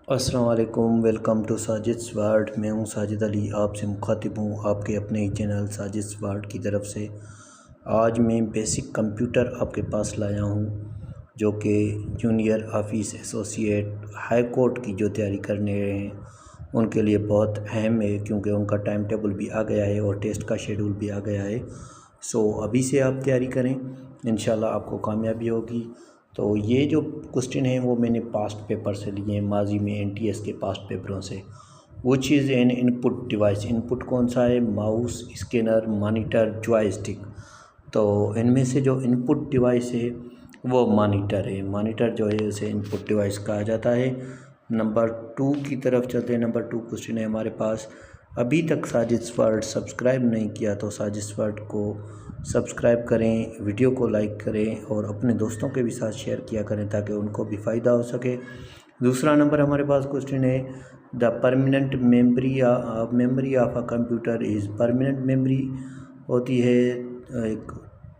अस्सलाम वालेकुम, welcome to Sajid world. मैं हूं साजिद अली, आपसे मुखातिब हूं आपके अपने ही चैनल साजिद वर्ल्ड की तरफ से। आज मैं बेसिक कंप्यूटर आपके पास लाया हूं जो कि junior office associate high court की जो तैयारी करने रहे हैं उनके लिए बहुत अहम है, क्योंकि उनका टाइम टेबल भी आ गया है और टेस्ट का शेड्यूल भी आ गया है। सो अभी से आप तैयारी करें, इंशाल्लाह आपको कामयाबी होगी। तो ये जो क्वेश्चन है वो मैंने पास्ट पेपर से लिए हैं, माजी में एनटीएस के पास्ट पेपरों से। वो चीज़ एन इनपुट डिवाइस, इनपुट कौन सा है? Mouse, scanner, monitor, joystick. तो इनमें से जो इनपुट डिवाइस है वो मॉनिटर है। मॉनिटर जो है उसे इनपुट डिवाइस कहा जाता है। नंबर 2 की तरफ चलते हैं। नंबर 2 क्वेश्चन है हमारे पास, अभी तक साजिद वर्ल्ड सब्सक्राइब नहीं किया तो साजिद वर्ल्ड को सब्सक्राइब करें, वीडियो को लाइक करें और अपने दोस्तों के भी साथ शेयर किया करें ताकि उनको भी फ़ायदा हो सके। दूसरा नंबर हमारे पास क्वेश्चन है, the permanent memory of a computer is. Permanent memory होती है, एक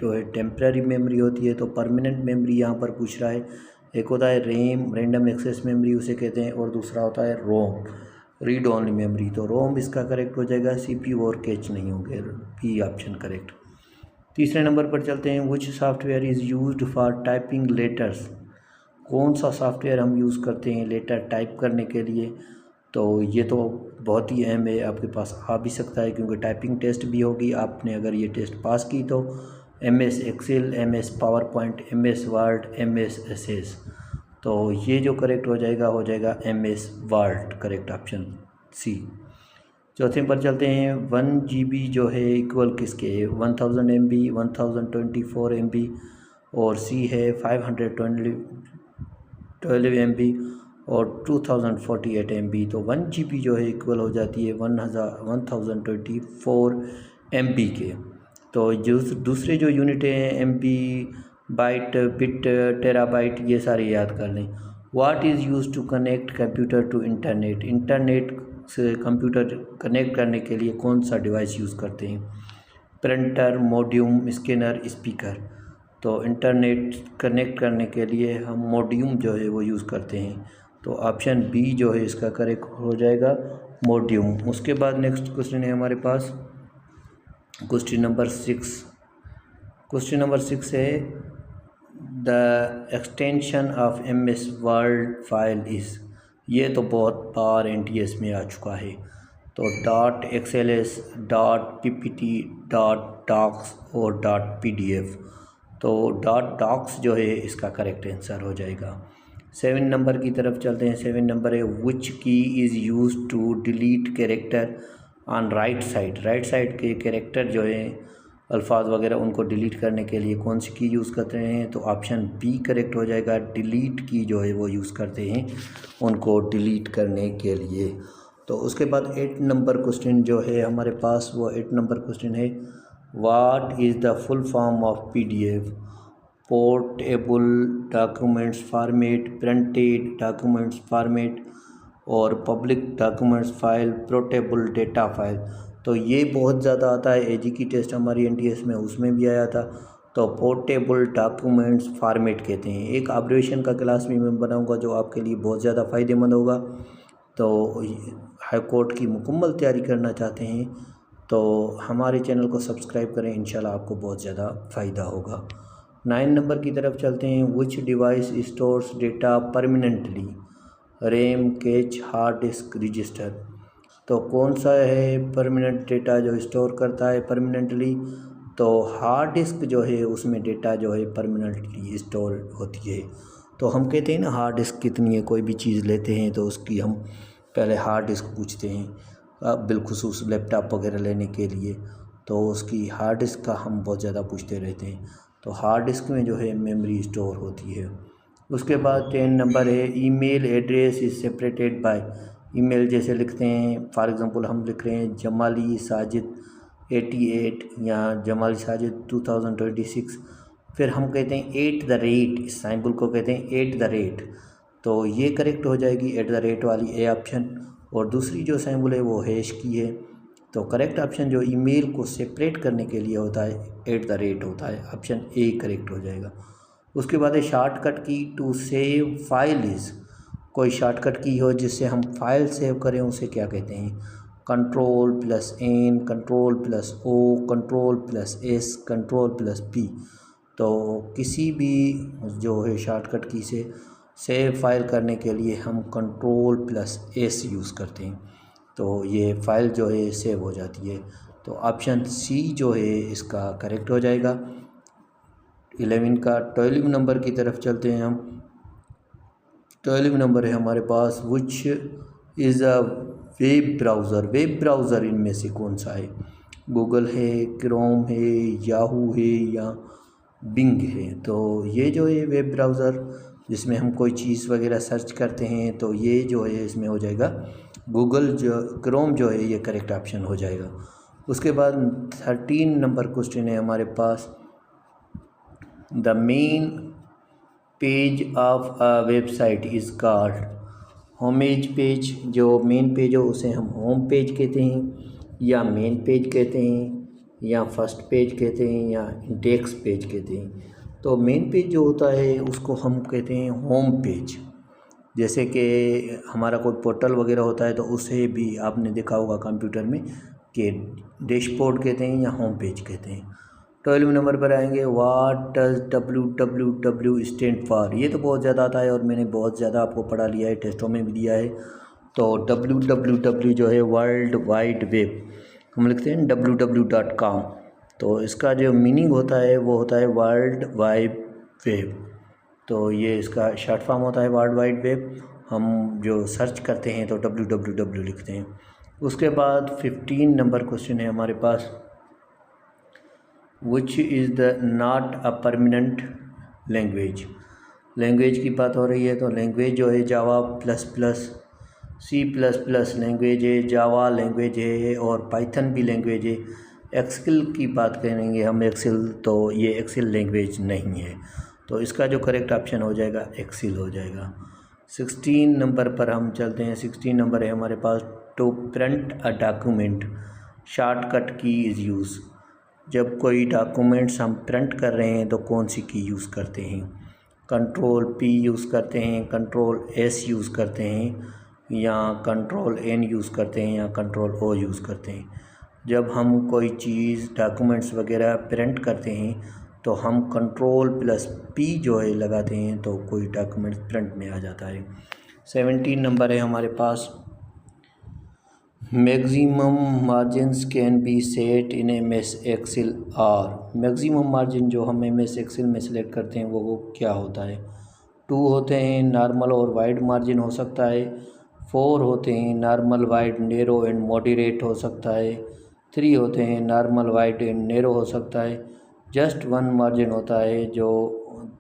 जो है टेम्पररी मेमोरी होती है। तो परमानेंट मेमोरी यहाँ पर पूछ रहा है। एक होता है रैम, रैंडम एक्सेस मेमोरी उसे कहते हैं, और दूसरा होता है रोम, रीड ओनली मेमोरी। तो रोम इसका करेक्ट हो जाएगा, सीपीयू और कैच नहीं होंगे, बी ऑप्शन करेक्ट। तीसरे नंबर पर चलते हैं, विच software is used for typing letters. कौन सा सॉफ्टवेयर हम यूज़ करते हैं लेटर टाइप करने के लिए? तो ये तो बहुत ही अहम है, आपके पास आ भी सकता है क्योंकि टाइपिंग टेस्ट भी होगी। आपने अगर ये टेस्ट पास की तो MS Excel, MS PowerPoint, MS Word, MS Access. तो ये जो करेक्ट हो जाएगा MS Word, correct option C. चौथे पर चलते हैं, 1 GB जो है इक्वल किसके है? 1000 MB, 1024 MB, और सी है 512 MB और 2048 MB। तो 1 GB जो है इक्वल हो जाती है 1024 MB के। तो जो दूसरे जो यूनिट हैं MB, बाइट, बिट, टेराबाइट, ये सारे याद कर लें। What is use to connect computer to internet. Internet से कंप्यूटर कनेक्ट करने के लिए कौन सा डिवाइस यूज़ करते हैं? Printer, modem, scanner, speaker. तो इंटरनेट कनेक्ट करने के लिए हम मॉड्यूम जो है वो यूज़ करते हैं। तो ऑप्शन बी जो है इसका करेक्ट हो जाएगा, मॉड्यूम। उसके बाद नेक्स्ट क्वेश्चन है हमारे पास क्वेश्चन नंबर 6। क्वेश्चन नंबर 6 है, the extension of MS word file is. ये तो बहुत बार NTS में आ चुका है। तो .xls, .ppt, .docs और .pdf। तो .docs जो है इसका करेक्ट आंसर हो जाएगा। 7 नंबर की तरफ चलते हैं। 7 नंबर है, which key is use to delete character on right side. Right side के कैरेक्टर जो है, अल्फाज वगैरह, उनको डिलीट करने के लिए कौन सी की यूज़ करते हैं? तो ऑप्शन बी करेक्ट हो जाएगा, डिलीट की जो है वो यूज़ करते हैं उनको डिलीट करने के लिए। तो उसके बाद 8 नंबर क्वेश्चन जो है हमारे पास, वो 8 नंबर क्वेश्चन है, what is the full form of PDF। Portable documents format, printed documents format और public documents file, portable data file. तो ये बहुत ज़्यादा आता है, AG की टेस्ट हमारी NTS में उसमें भी आया था। तो पोर्टेबल डॉक्यूमेंट्स फॉर्मेट कहते हैं। एक ऑब्जर्वेशन का क्लास भी मैं बनाऊंगा जो आपके लिए बहुत ज़्यादा फ़ायदेमंद होगा। तो हाई कोर्ट की मुकम्मल तैयारी करना चाहते हैं तो हमारे चैनल को सब्सक्राइब करें, इंशाल्लाह आपको बहुत ज़्यादा फ़ायदा होगा। 9 नंबर की तरफ चलते हैं, विच device stores data permanently. RAM, catch, hard disk, register. तो कौन सा है परमानेंट डेटा जो स्टोर करता है परमानेंटली? तो हार्ड डिस्क जो है उसमें डेटा जो है परमानेंटली स्टोर होती है। तो हम कहते हैं ना, हार्ड डिस्क कितनी है, कोई भी चीज़ लेते हैं तो उसकी हम पहले हार्ड डिस्क पूछते हैं, बिलखुसूस लैपटॉप वगैरह लेने के लिए तो उसकी हार्ड डिस्क का हम बहुत ज़्यादा पूछते रहते हैं। तो हार्ड डिस्क में जो है मेमोरी स्टोर होती है। उसके बाद 10 नंबर है, email address is separated by. Email जैसे लिखते हैं, फॉर एग्जांपल हम लिख रहे हैं जमाली साजिद 88 या जमाली साजिद 2026, फिर हम कहते हैं @ इस सिंबल को कहते हैं @ तो ये करेक्ट हो जाएगी @ वाली, ए ऑप्शन। और दूसरी जो सिंबल है वो हैश की है। तो करेक्ट ऑप्शन जो ईमेल को सेपरेट करने के लिए होता है @ होता है, ऑप्शन ए करेक्ट हो जाएगा। उसके बाद है शॉर्टकट की टू सेव फाइल इज़। कोई शॉर्टकट की हो जिससे हम फाइल सेव करें उसे क्या कहते हैं? Ctrl+N, Ctrl+O, Ctrl+S, Ctrl+P। तो किसी भी जो है शॉर्टकट की से सेव फाइल करने के लिए हम Ctrl+S यूज़ करते हैं, तो ये फ़ाइल जो है सेव हो जाती है। तो ऑप्शन सी जो है इसका करेक्ट हो जाएगा। 11 का 12 नंबर की तरफ चलते हैं हम। 12 नंबर है हमारे पास, which is a web browser. Web browser इनमें से कौन सा है? गूगल है, क्रोम है, याहू है या बिंग है? तो ये जो है वेब ब्राउज़र जिसमें हम कोई चीज़ वगैरह सर्च करते हैं, तो ये जो है इसमें हो जाएगा गूगल, जो क्रोम जो है ये करेक्ट ऑप्शन हो जाएगा। उसके बाद 13 नंबर क्वेश्चन है हमारे पास, the main page of a website is called. Homage page, जो मेन पेज हो उसे हम होम पेज कहते हैं, या मेन पेज कहते हैं, या फर्स्ट पेज कहते हैं, या इंडेक्स पेज कहते हैं। तो मेन पेज जो होता है उसको हम कहते हैं होम पेज। जैसे कि हमारा कोई पोर्टल वगैरह होता है तो उसे भी आपने देखा होगा कंप्यूटर में कि डैशबोर्ड कहते हैं या होम पेज कहते हैं। 12 नंबर पर आएंगे, what does www stand for. ये तो बहुत ज़्यादा आता है और मैंने बहुत ज़्यादा आपको पढ़ा लिया है, टेस्टों में भी दिया है। तो www जो है वर्ल्ड वाइड वेब, हम लिखते हैं www.com। तो इसका जो मीनिंग होता है वो होता है वर्ल्ड वाइड वेब। तो ये इसका शॉर्ट फॉर्म होता है वर्ल्ड वाइड वेब। हम जो सर्च करते हैं तो www लिखते हैं। उसके बाद 15 नंबर क्वेश्चन है हमारे पास, which is the not a permanent language. Language की बात हो रही है तो लैंग्वेज जो है Java plus plus, C++ language है, जावा लैंग्वेज है और पाइथन भी लैंग्वेज है। एक्सेल की बात करेंगे हम, एक्सेल, तो ये एक्सेल लैंग्वेज नहीं है। तो इसका जो करेक्ट ऑप्शन हो जाएगा एक्सेल हो जाएगा। 16 नंबर पर हम चलते हैं। 16 नंबर है हमारे पास, to print a document shortcut key is use. जब कोई डॉक्यूमेंट्स हम प्रिंट कर रहे हैं तो कौन सी की यूज़ करते हैं? Ctrl+P यूज़ करते हैं, Ctrl+S यूज़ करते हैं, या Ctrl+N यूज़ करते हैं, या Ctrl+O यूज़ करते हैं। जब हम कोई चीज़ डॉक्यूमेंट्स वगैरह प्रिंट करते हैं तो हम Ctrl+P जो है लगाते हैं तो कोई डॉक्यूमेंट्स प्रिंट में आ जाता है। 17 नंबर है हमारे पास, maximum margins can be set in MS Excel are. Maximum margin जो हम MS एक्सेल में सेलेक्ट करते हैं वो क्या होता है? 2 होते हैं, नॉर्मल और वाइड मार्जिन हो सकता है। 4 होते हैं, normal wide narrow and moderate हो सकता है। 3 होते हैं, नॉर्मल वाइड एंड नैरो हो सकता है। जस्ट 1 मार्जिन होता है जो,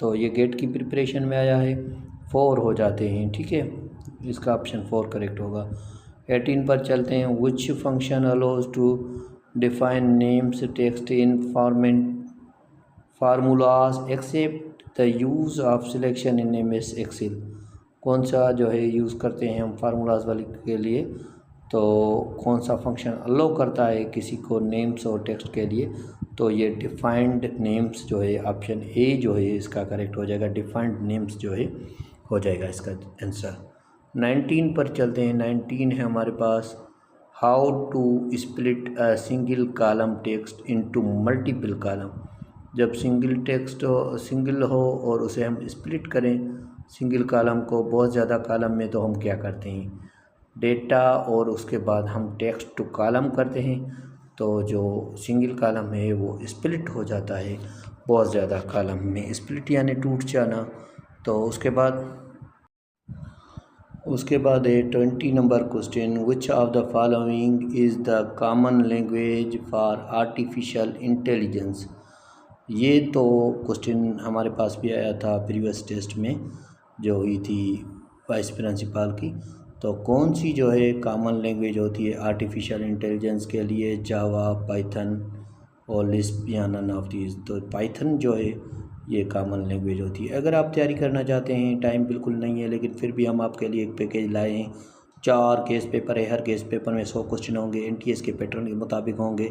तो ये गेट की प्रिपरेशन में आया है, 4 हो जाते हैं। ठीक है, इसका ऑप्शन 4 करेक्ट होगा। 18 पर चलते हैं, which function allows to define names text in formulas except the use of selection in MS Excel. कौन सा जो है यूज़ करते हैं हम फार्मूलाज वाले के लिए, तो कौन सा फंक्शन अलाउ करता है किसी को नेम्स और टेक्स्ट के लिए? तो ये डिफाइंड नेम्स जो है, ऑप्शन ए जो है इसका करेक्ट हो जाएगा। डिफाइंड नेम्स जो है हो जाएगा इसका आंसर। 19 पर चलते हैं। 19 है हमारे पास, how to split a single column text into multiple column. जब सिंगल टेक्स्ट हो, सिंगल हो और उसे हम स्प्लिट करें सिंगल कॉलम को बहुत ज़्यादा कॉलम में, तो हम क्या करते हैं? डेटा और उसके बाद हम टेक्स्ट टू कॉलम करते हैं, तो जो सिंगल कॉलम है वो स्प्लिट हो जाता है बहुत ज़्यादा कॉलम में। स्प्लिट यानी टूट जाना। तो उसके बाद है 20 number question, which of the following is the common language for artificial intelligence. ये तो क्वेश्चन हमारे पास भी आया था प्रीवियस टेस्ट में जो हुई थी वाइस प्रिंसिपल की। तो कौन सी जो है कॉमन लैंग्वेज होती है आर्टिफिशियल इंटेलिजेंस के लिए? जावा, पाइथन और लिस्प या नन ऑफ दीज। तो पाइथन जो है ये कॉमन लैंग्वेज होती है। अगर आप तैयारी करना चाहते हैं, टाइम बिल्कुल नहीं है लेकिन फिर भी हम आपके लिए एक पैकेज लाए हैं। 4 केस पेपर है, हर केस पेपर में 100 क्वेश्चन होंगे, NTS के पैटर्न के मुताबिक होंगे,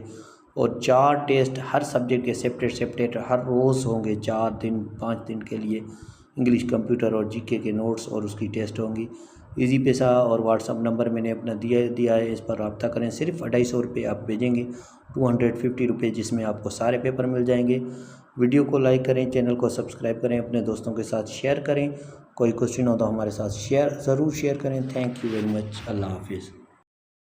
और 4 टेस्ट हर सब्जेक्ट के सेपरेट हर रोज़ होंगे, 4 दिन 5 दिन के लिए। इंग्लिश, कंप्यूटर और जीके के नोट्स और उसकी टेस्ट होंगी। इजी पैसा और व्हाट्सअप नंबर मैंने अपना दिया है, इस पर रब्ता करें। सिर्फ 250 रुपये आप भेजेंगे, 250 रुपये, जिसमें आपको सारे पेपर मिल जाएंगे। वीडियो को लाइक करें, चैनल को सब्सक्राइब करें, अपने दोस्तों के साथ शेयर करें। कोई क्वेश्चन हो तो हमारे साथ ज़रूर शेयर करें। Thank you very much. अल्लाह हाफिज़।